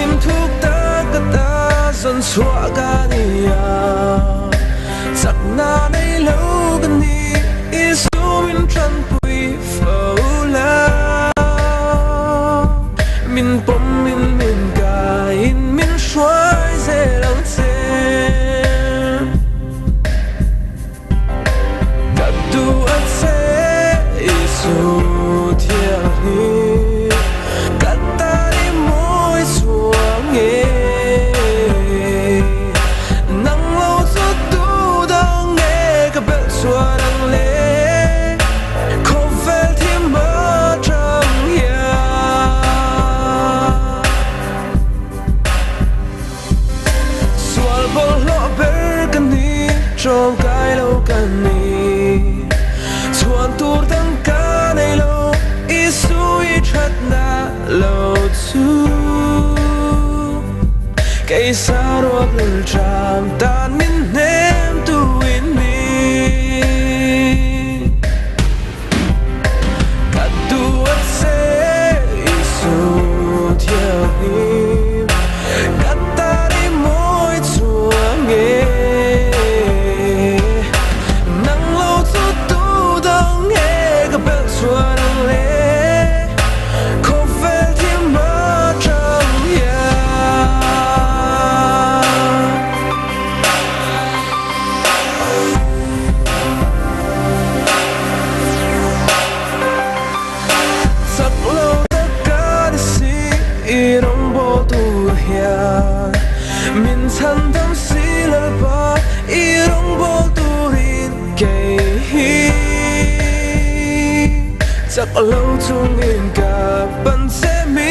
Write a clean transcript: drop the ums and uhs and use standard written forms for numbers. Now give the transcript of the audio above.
him thuk ta kata zon chua ka nia sak na nei lo kan ni isu min tran pui fo la min pom min ka in min shuai ze lang ze kat du at se isu thia hi kat ta ni moi suang e nang lo su tu dang e ka bel sua dang le ko vel thi ma trăng ya sual bol lo ber kan ni trong cái lâu kan ni chuan tur dang ka nei lo isu I that na lo chu cây sa ruột lưng tràm tan min nem tu in mi cắt tu ắt se isu theo him cắt ta đi môi chua nghe nắng lâu tu tu dang nghe cái bel chua dang le ko vel thi ma trăng ya sak lâu ta ka đi si I rong bo tu hian min chan dam si la ba I rong bo tu rin ke hi chắc lâu chung in cả bận sẽ mi